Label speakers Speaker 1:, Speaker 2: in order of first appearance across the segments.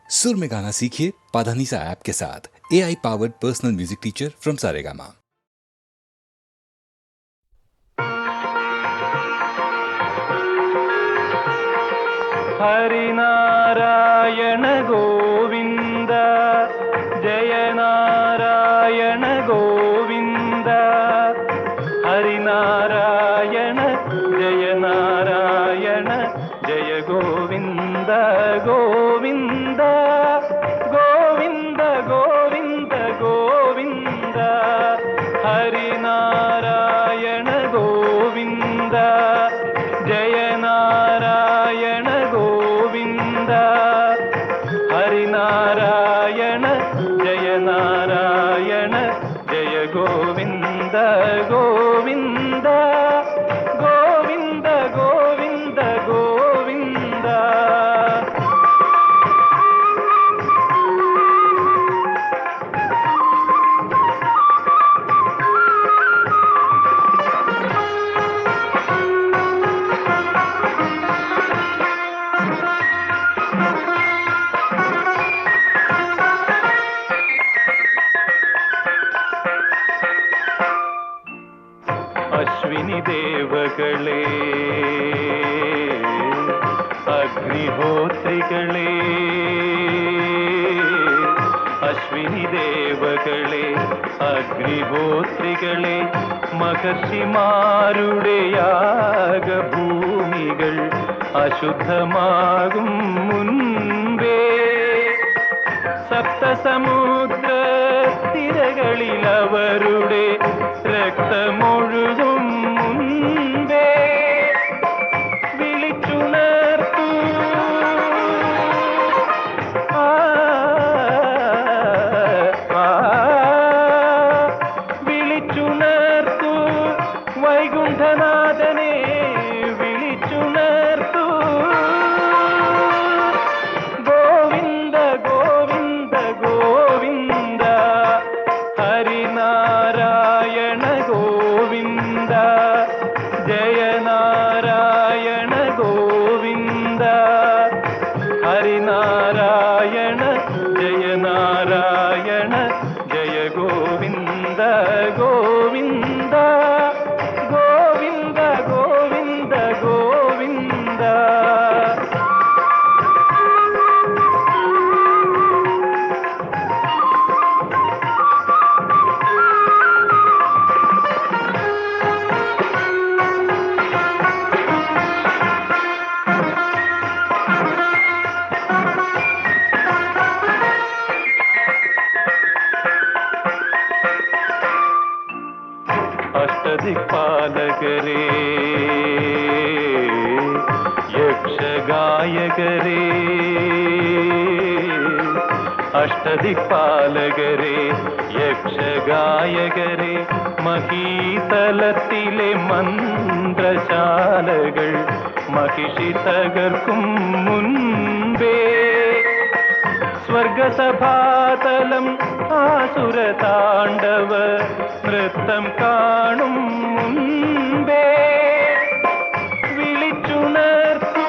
Speaker 1: सुर में गाना सीखिए पाधानीसा ऐप के साथ। AI powered personal music teacher from Saregama.
Speaker 2: Harinarayan Govind जय नारायण गोविंद हरिनारायण जय नारायण जय गोविंद गोविंद गोविंद गोविंद गोविंद हरिनारायण गोविंद जय नारायण गोविंद हरिनारायण जय नारायण जय गोविंद गोविंद गोविंद गोविंद गोविंद अश्विनी देवगळे अग्निहोत्रिगळे अश्विनी देवगळे अग्निहोत्रिगळे മഹർഷിമാരുടെ യാഗഭൂമികൾ അശുദ്ധമാകും മുൻപേ സപ്തസമുദ്ര തിരകളിൽ അവരുടെ രക്തമൊഴുകും മുൻപേ വിളിച്ചുണർത്തു വിളിച്ചുണർത്തു വൈകുണ്ഠനാഥനെ വിളിച്ചുണർത്തു ഗോവിന്ദ ഗോവിന്ദ ഗോവിന്ദ ഹരിനാരായണ ഗോവിന്ദ ജയ നാരായണ ഗോവിന്ദ ഹരിനാരായണ ജയ നാരായണ ജയ ഗോവിന്ദ ഗോവിന്ദ ഗോവിന്ദ ഗോവിന്ദ ഗോവിന്ദ അഷ്ടദിക്പാലകരേ യക്ഷഗായകരേ അഷ്ടദിക്പാലകരേ യക്ഷഗായകരേ മഹീതലത്തിലെ മന്ത്രശാലകൾ മഹിഷി തകർക്കും മുൻപേ സ്വർഗസഭാതലം ആസുരതാണ്ഡവ നൃത്തം കാണും മുൻപേ വിളിച്ചുണർത്തു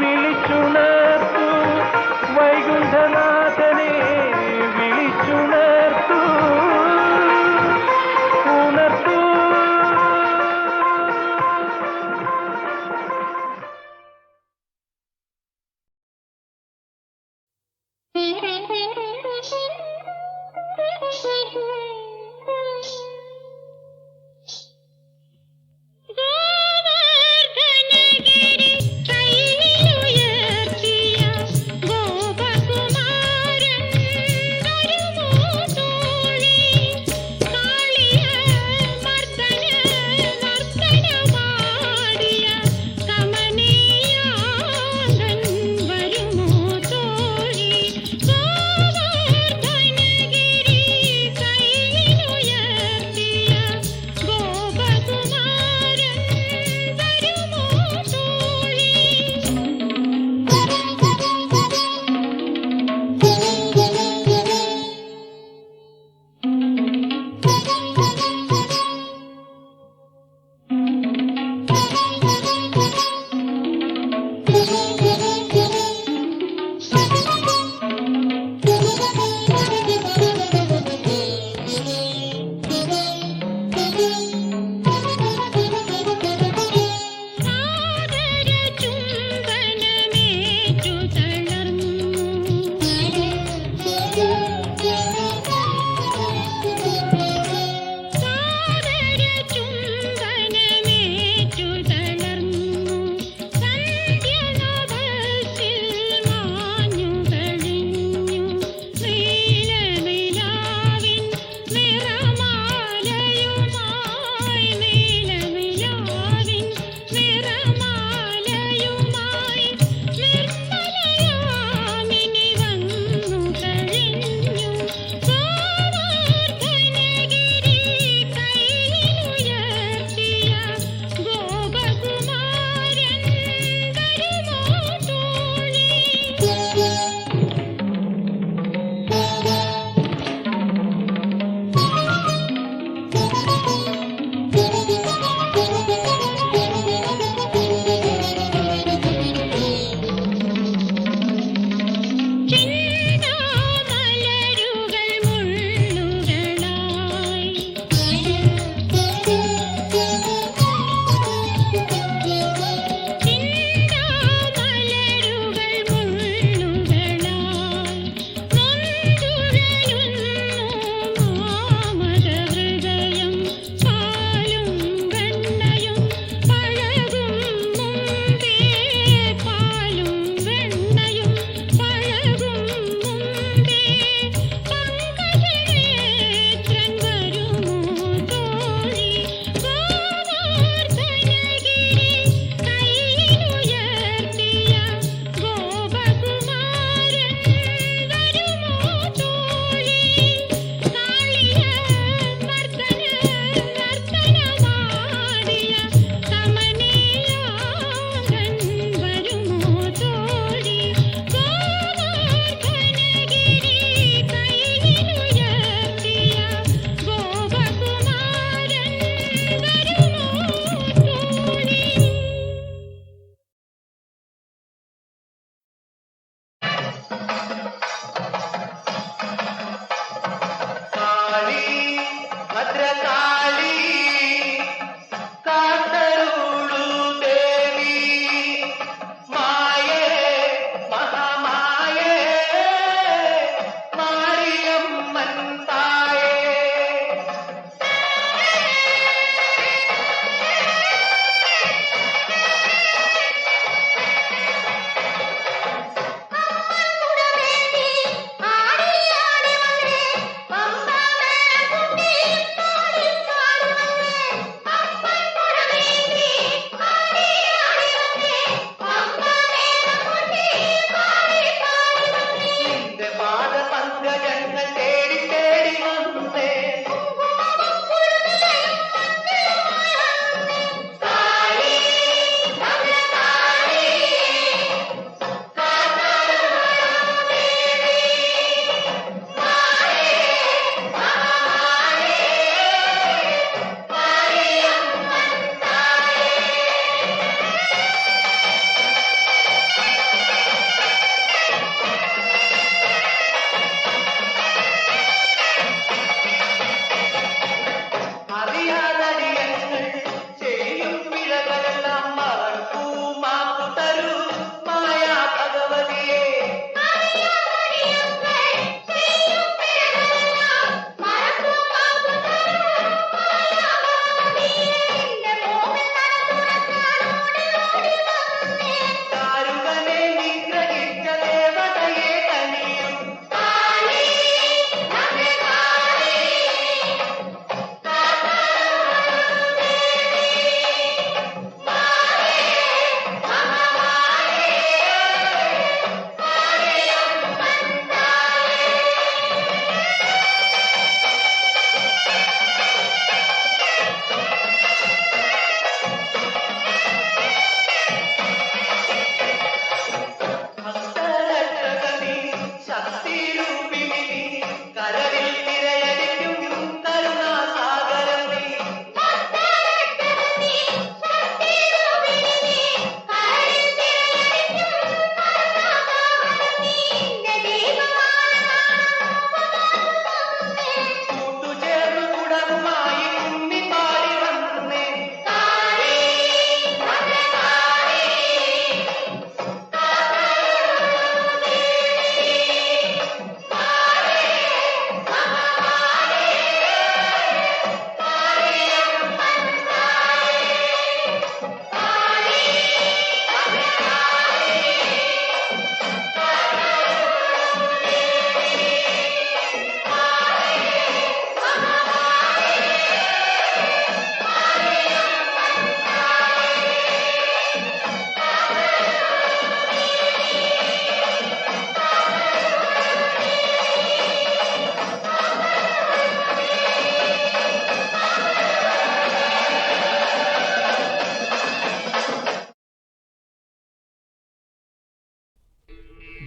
Speaker 2: വിളിച്ചുണർത്തു വൈകുണ്ഠനാഥനെ വിളിച്ചുണർത്തു ഉണർത്തു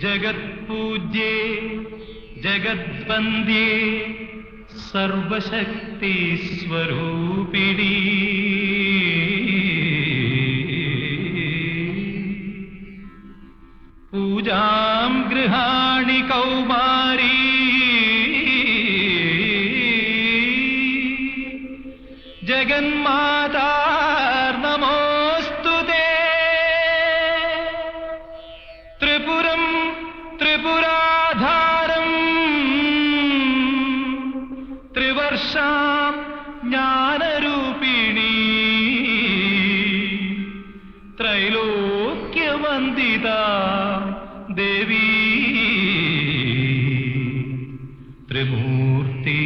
Speaker 2: ജഗത്പൂജ്യേ ജഗത്വന്ദ്യേ സർവശക്തി സ്വരൂപിണീ പൂജാം ഗൃഹാണി കൗമാരീ ജഗന്മാതാർനമോസ്തുതേ ത്രിപുരം ത്രിപുരാധാരം ത്രിവർഷാം ജ്ഞാനരൂപിണീ ത്രൈലോക്യവന്ദിത ദേവീ ത്രിമൂർത്തി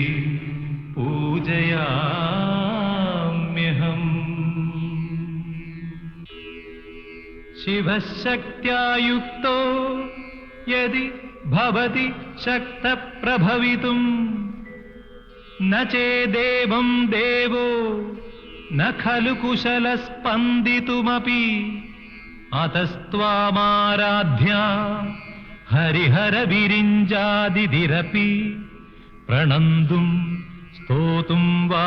Speaker 2: പൂജയാമ്യഹം ശിവശക്ത്യാ യുക്തോ യദി ഭവതി ശക്തപ്രഭവിതും ന ചേദേവം ദേവോ ന ഖലു കുശലസ്പന്ദിതുമപി അതസ്ത്വാമാരാധ്യ ഹരിഹരവിരിഞ്ചാദിതിരപി പ്രണന്തും സ്തോതും വാ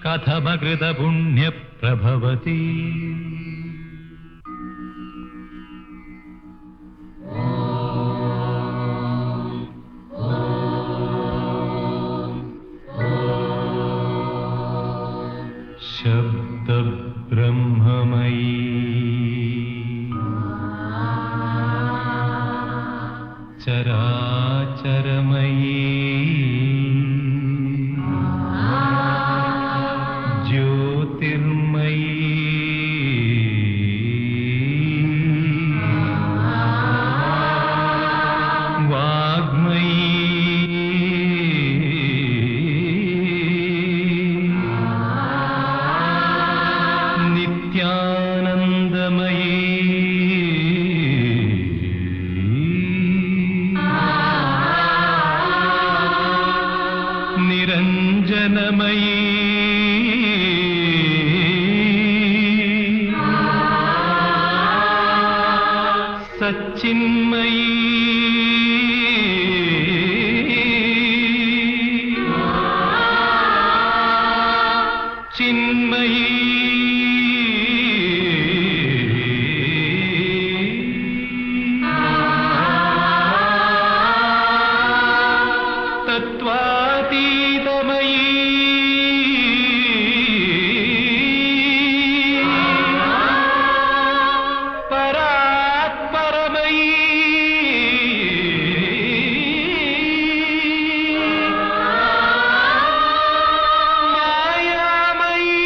Speaker 2: കഥമകൃതപുണ്യപ്രഭവതി ശബ്ദബ്രഹ്മമയീ ചരാചരമയീ ജ്യോതിർമയീ വാഗ്മയീ നിത്യാനന്ദമയീ നിരഞ്ജനമയീ സച്ചിന്മയീ ചിന്മയീ തത്വാതീതമയീ പരാത്പരമയീ മായാമയീ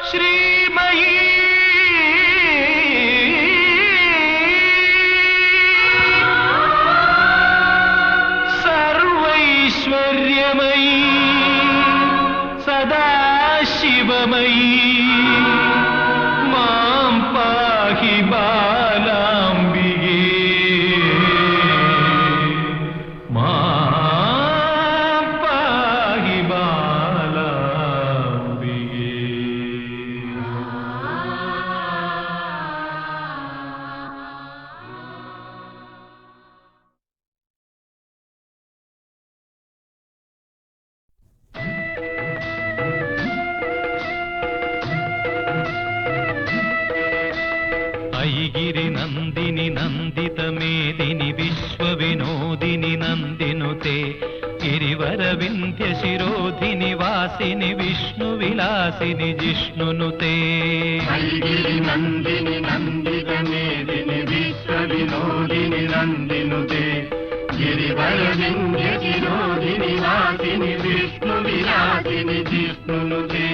Speaker 2: ശ്രീമയീ സർവൈശ്വര്യമയീ സദാശിവമയീ മാം പാഹി ബാലാംബികേ മാം പാഹി ബാലാംബികേ ഐഗിരി നന്ദിനി നന്ദിതമേദിനി വിശ്വവിനോദിനി നന്ദിനുതേ गिरिवरविन्ध्य शिरोधिनि वासिनि विष्णुविलासिनि जिष्णुनुते
Speaker 3: गिरि नन्दिनि नन्दितमेदिनि विश्वविनोदिनि नन्दिनुते गिरिवरविन्ध्य शिरोधिनि वासिनि विष्णुविलासिनि जिष्णुनुते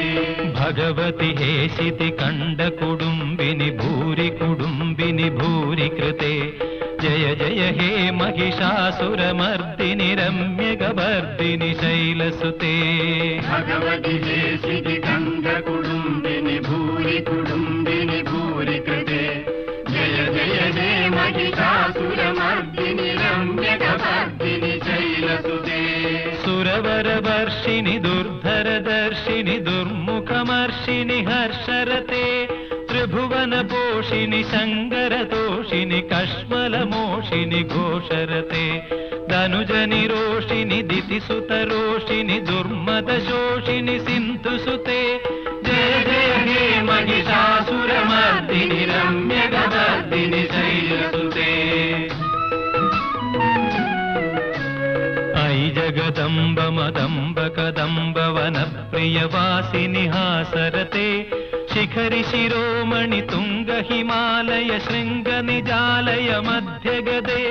Speaker 2: भगवति हेशिति कंड कुडुम्बिनि भूरि कुडुम्बिनि भूरि कृते जय जय हे महिषासुरमर्दिनि रम्यगवर्दिनि शैलसुते
Speaker 3: भगवति हेशिति कंड कुडुम्बिनि भूरि कुडुम्बिनि भूरि कृते जय जय हे महिषासुरमर्दिनि रम्यगवर्दिनि शैलसुते
Speaker 2: सुरवरवर्षिणि दुर्धरदर्शिनि दुर्मुखमर्षिणि हर्षरते त्रिभुवनपोषिणि शङ्करतोषिणि कश्मलमोषिणि घोषरते धनुजनिरोषिणि दितिसुतरोषिणि दुर्मदशोषिणि सिन्धुसुते जय जय हे महिषासुरमर्दिनि रम्यगवर्दिनि शैलसुते ऐ जगदम्ब मदम्ब कदम्ब वनप्रियवासिनि हासरते शिखरि शिरोमणि तुङ्ग हिमालय शृङ्ग निजालय मध्यगदे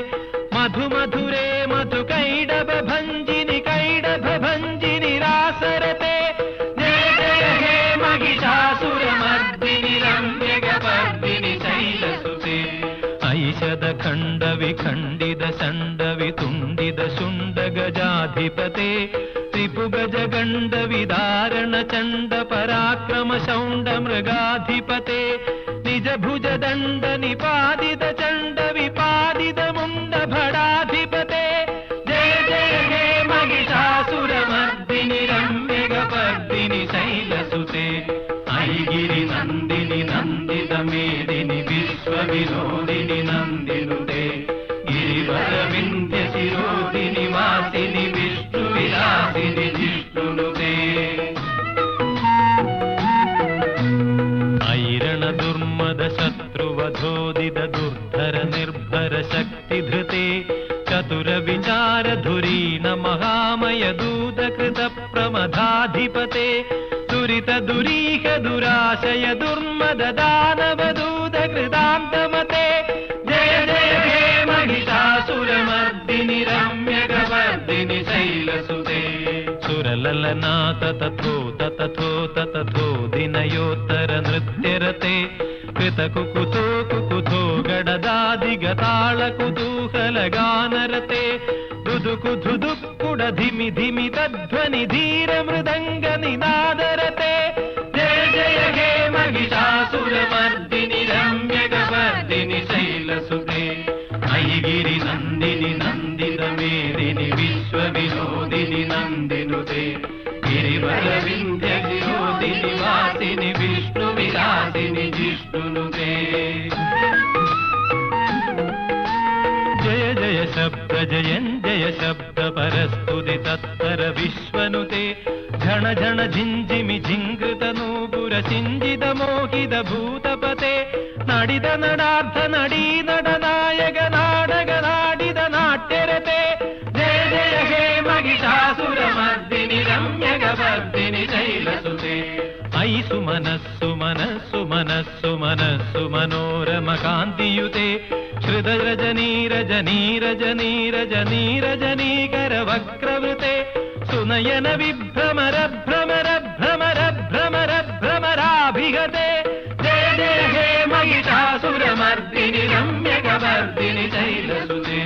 Speaker 2: मधु मधुरे मधु कैडभ भञ्जिनि कैडभ भञ्जिनि रासरते जय जय हे महिषासुरमर्दिनि रम्यगवर्दिनि शैलसुते ऐषद खण्ड विखण्डित षण्ड वितुण्डित शुण्ड गजाधिपते त्रिपुगज गण्ड विदारण चण्ड पराक्रम शौण्ड मृगाधिपते निज भुज दण्ड निपादित चण्ड विपादित मुण्ड भडाधिपते जय जय हे महिषासुरमर्दिनि रम्यगवर्दिनि शैलसुते ऐगिरि नन्दिनि नन्दित मेदिनि विश्वविनोदिनि नन्दिनुते गिरिवर विन्ध्य शिरोदिनि वासिनि विष्णुविलासिनि जिष्णुनुते ऐरण दुर्मद शत्रुवधोदित दुर्धर निर्भर शक्तिधृते चतुर विचार धुरीण महामय दूत कृत प्रमदाधिपते दुरित दुरीह दुराशय दुर्मद दानव दूत कृतान्तमते जय जय हे महिषासुरमर्दिनि रम्यगवर्दिनि शैलसुते सुरललनाथ तथोत तथोत तथो दिनयोत्तर नृत्यरते कृतकुकुतो कुकुतो गडदादिगताळ कुतूहल गानरते दुदुकु धुदुक्कुड धिमि धिमि तध्वनि धीर मृदङ्ग निनादरते जय जय हे महिषासुरमर्दिनि रम्यगवर्दिनि शैलसुते ऐगिरि नन्दिनि नन्दित मेदिनि विश्वविनोदिनि नन्दिनुते गिरिवर विन्ध्य गिरोदिनि वासिनि विष्णुविलासिनि जिष्णुनुते जय जय शब्द जयञ्जय शब्द परस्तुति तत्पर विश्वनुते झण झण झिञ्झिमि झिङ्कृत नूपुर सिञ्जित मोहित भूतपते नडित नडार्थ नडी नडनायक नाडग नाडित नाट्यरते जय जय हे महिषासुरमर्दिनि रम्यगवर्दिनि शैलसुते ऐ सुमनस्सु मनस्सु मनस्सु मनस्सु मनोरम कान्तियुते श्रुत रजनी रजनी रजनी रजनी रजनीकर वक्रवृते सुनयन विभ्रमर भ्रमर भ्रमर भ्रमर भ्रमराभिगते जय जय हे महिषासुरमर्दिनि रम्यगवर्दिनि शैलसुते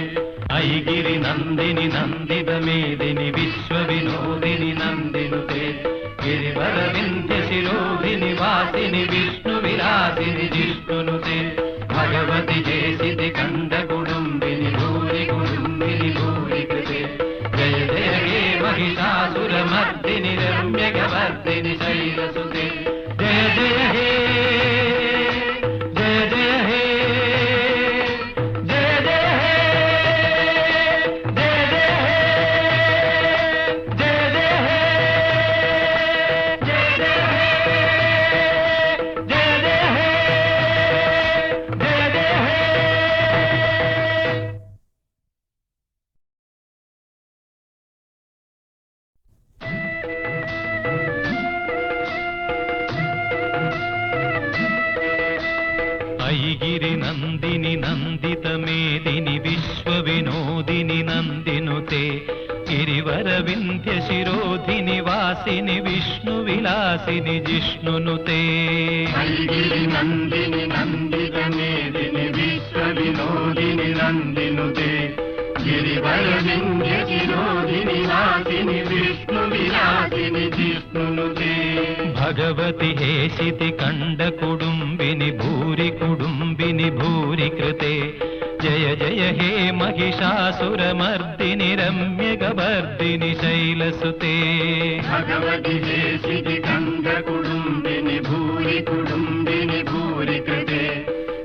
Speaker 2: ऐगिरि नन्दिनि नन्दित मेदिनि विश्वविनोदिनि नन्दिनुते गिरिवर विन्ध्य शिरोधिनि वासिनि विष्णुविलासिनि जिष्णुनुते भगवति जेसिति कण्ड कुडुम्बिनि भूरि कुडुम्बिनि भूरि कृते जय जय हे महिषासुरमर्दिनि रम्यगवर्दिनि शैलसुते जय जय हे जय जय हे जय जय हे जय जय हे जय जय हे जय जय हे जय जय हे जय जय हे ऐगिरि नन्दिनि नन्दित मेदिनि विश्वविनोदिनि नन्दिनुते गिरिवर विन्ध्य शिरोधिनि वासिनि विष्णुविलासिनि जिष्णुनुते
Speaker 3: ऐगिरि नन्दिनि नन्दित मेदिनि विश्वविनोदिनि नन्दिनुते गिरिवर विन्ध्य शिरोधिनि वासिनि विष्णुविलासिनि जिष्णुनुते
Speaker 2: भगवति हेशिति कण्ड कुडुम्बिनि भूरि कृते जय जय हे महिषासुरमर्दिनि रम्यकवर्दिनि शैलसुते
Speaker 3: भगवति हे शितिकन्दकुटुम्बिनि भूरि कुटुम्बिनि भूरि कृते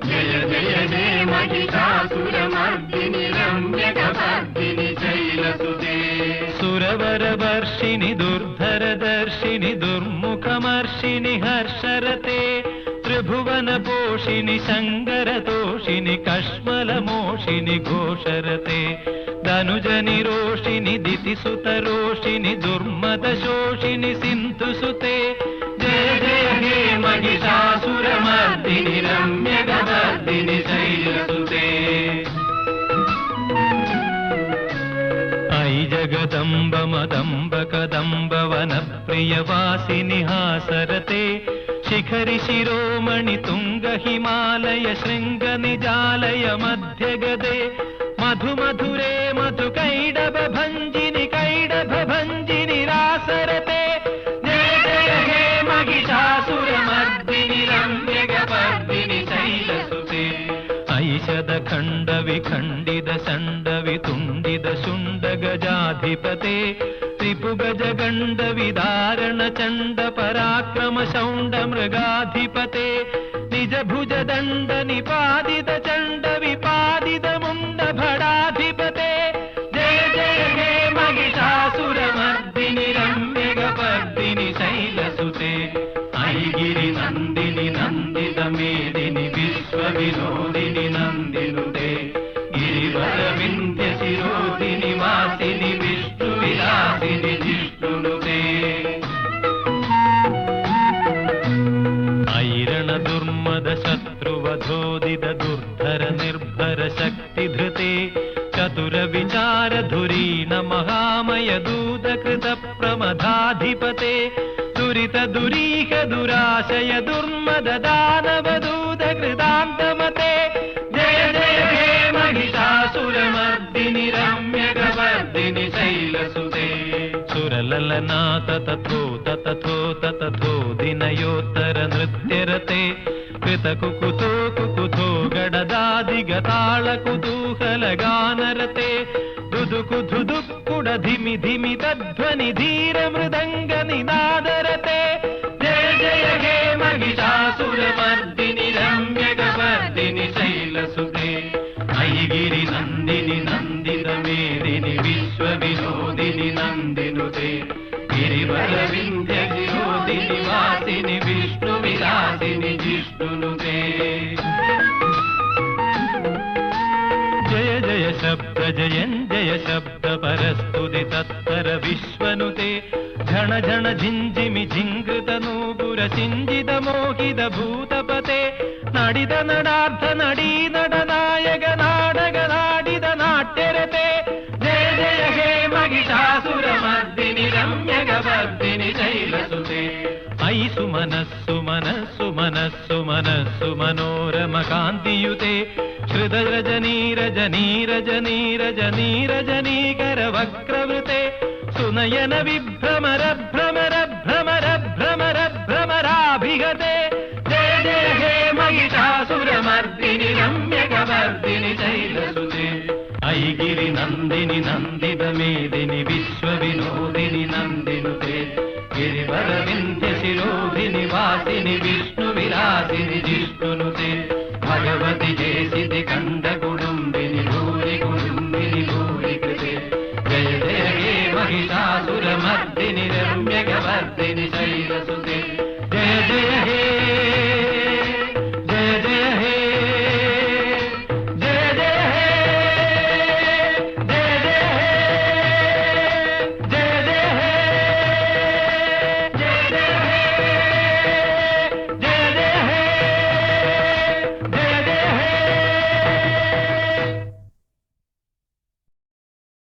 Speaker 3: जय जय हे महिषासुरमर्दिनि रम्यकवर्दिनि शैलसुते
Speaker 2: सुरवरवर्षिणि दुर्धरदर्शिनि दुर्मुखमर्षिणि हर्षरते त्रिभुवनपोषिणि शङ्करतोषिणि कश्मलमोषिणि घोषरते धनुजनिरोषिणि दितिसुतरोषिणि दुर्मदशोषिणि सिन्धुसुते जय जय हे महिषासुरमर्दिनि रम्यकवर्दिनि शैलसुते अयि जगदम्ब मदम्ब कदम्ब वनप्रियवासिनि हासरते शिखरि शिरोमणि तुंग हिमालय शृंग निजालय मध्यगदे मधु मधुरे मधु कैडभ भंजिनि कैडभ भंजिनि रासरते जय जय हे महिषासुरमर्दिनि रम्यकवर्दिनि शैलसुते ऐषद खण्ड विखण्डित षण्ड वितुण्डित शुण्ड गजाधिपते त्रिपुगज गण्ड विदारण चण्ड पराक्रम शौण्ड मृगाधिपते निज भुज दण्ड निपादित चण्ड विपादित मुण्ड भडाधिपते जय जय हे महिषासुरमर्दिनि रम्यकवर्दिनि शैलसुते अयि गिरिनन्दिनि नन्दित मेदिनि विश्वविनोदिनि नन्दिनुते गिरिवरविन्ध्य शिरोधिनि वासिनि विष्णुविलासिनि जिष्णुनुते ऐरण दुर्मद शत्रुवधोदित दुर्धर निर्भर शक्तिधृते चतुर विचार धुरीन महामय दूत कृत प्रमदाधिपते दुरित दुरीह दुराशय दुर्मद दानव दूत कृतान्तमते जय जय हे महिषासुरमर्दिनि रम्यकवर्दिनि शैलसुते सुरललनाथ तथोत तथोत तथो दिनयोत्तर नृत्यरते कृतकुकुतो कुकुतो गडदादिगताळ कुतूहल गानरते दुदुकु धुदुक्कुड धिमि धिमि तध्वनि धीर मृदङ्ग निनादरते जय जय हे महिषासुरमर्दिनि रम्यकवर्दिनि शैलसुते अयि गिरिनन्दिनि नन्दित मेदिनि विश्वविनोदिनि नन्दिनुते गिरिवरविन्ध्य शिरोधिनि वासिनि विष्णुविलासिनि जिष्णुनुते जय जय शब्द जयञ्जय शब्द परस्तुति तत्पर विश्वनुते झण झण झिञ्झिमि झिङ्कृत नूपुर सिञ्जित मोहित भूतपते नडित नडार्थ नडी नडनायक नाडक नाडित नाट्यरते जय जय हे महिषासुरमर्दिनि रम्यकवर्दिनि शैलसुते अयि सुमनस्सु मनस्सु मनस्सु मनस्सु मनोरम कान्तियुते श्रुतरजनीरजनीरजनीरजनीरजनीकर वक्रवृते सुनयन विभ्रमर भ्रमर भ्रमर भ्रमर भ्रमराभिगते जय जय हे महिषासुरमर्दिनि रम्यकवर्दिनि शैलसुते अयि गिरिनन्दिनि नन्दित मेदिनि विश्वविनोदिनि नन्दिनुते गिरिवरविन्ध्य शिरोधिनि वासिनि विष्णुविलासिनि जिष्णुनुते